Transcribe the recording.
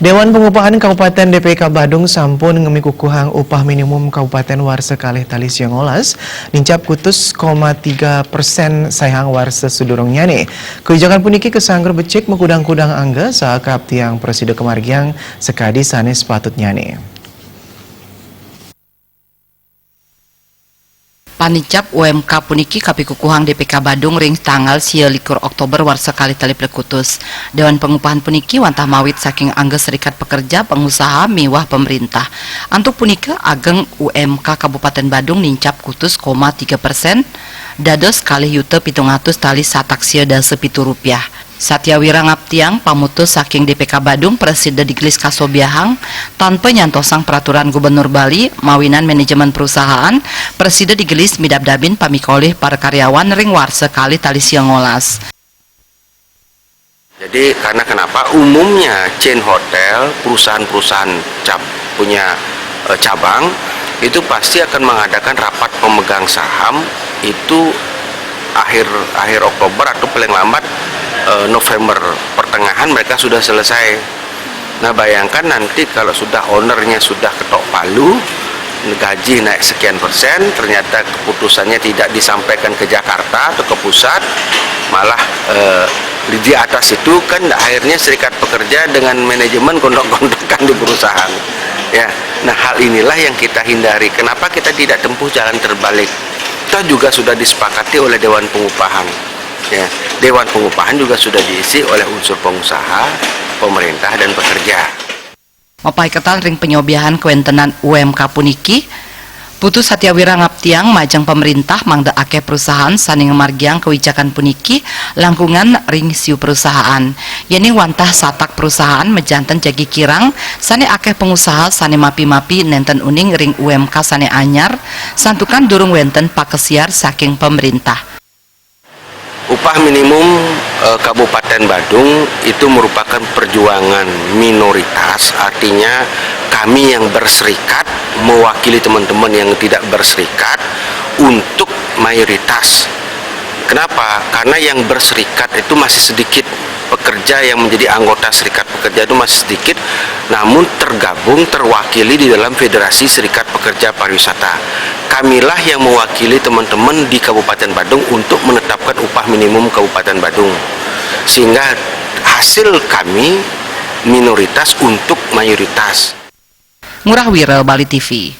Dewan Pengupahan Kabupaten DPK Badung sampun ngemikukuhang upah minimum Kabupaten Warsa kalih tali Siongolas nincap kutus 0,3% sayang Warsa sudurungnya nih. Kebijakan puniki kesangger becek mengkudang-kudang angga saat tiang presiden kemargiang sekadi sanes patutnya nih. Panicap UMK puniki kapikukuhang DPK Badung ring tanggal 26 Oktober warsa kali tali perkutus. Dewan Pengupahan puniki wantah mawit saking angga serikat pekerja pengusaha miwah pemerintah. Antuk punika ageng UMK Kabupaten Badung nincap kutus 0,3%, dados kalih yuta 700 tali satak sia dasa pitu rupiah. Satya Wirangaptiang pamutus saking DPK Badung Presiden Diglis Kasobiahang tanpa nyantosang peraturan Gubernur Bali mawinan manajemen perusahaan Presiden Diglis midabdabin pamikolih para karyawan ring warsa kali tali Siongolas. Jadi karena kenapa umumnya chain hotel perusahaan-perusahaan punya cabang itu pasti akan mengadakan rapat pemegang saham itu akhir Oktober atau paling lambat November pertengahan mereka sudah selesai. Nah bayangkan nanti kalau sudah ownernya sudah ketok palu, gaji naik sekian persen, ternyata keputusannya tidak disampaikan ke Jakarta atau ke pusat, malah di atas itu kan akhirnya serikat pekerja dengan manajemen gondok-gondokan di perusahaan. Ya, nah hal inilah yang kita hindari. Kenapa kita tidak tempuh jalan terbalik? Itu juga sudah disepakati oleh Dewan Pengupahan. Ya, Dewan Pengupahan juga sudah diisi oleh unsur pengusaha, pemerintah, dan pekerja. Mapai ketal ring penyobiahan kewentenan UMK puniki, putus Satya Wirangaptiang majang pemerintah mangda akeh perusahaan saning margiang kewijakan puniki langkungan ring siu perusahaan. Yani wantah satak perusahaan mejanten jagi kirang sane akeh pengusaha sane mapi-mapi nenten uning ring UMK sane anyar santukan durung wenten pakesiar saking pemerintah. Upah minimum Kabupaten Badung itu merupakan perjuangan minoritas, artinya kami yang berserikat mewakili teman-teman yang tidak berserikat untuk mayoritas. Kenapa? Karena yang berserikat itu masih sedikit, pekerja yang menjadi anggota serikat pekerja itu masih sedikit, namun terwakili di dalam Federasi Serikat Pekerja Pariwisata. Kamilah yang mewakili teman-teman di Kabupaten Badung untuk menetapkan upah minimum Kabupaten Badung, sehingga hasil kami minoritas untuk mayoritas. Ngurah Wira, Bali TV.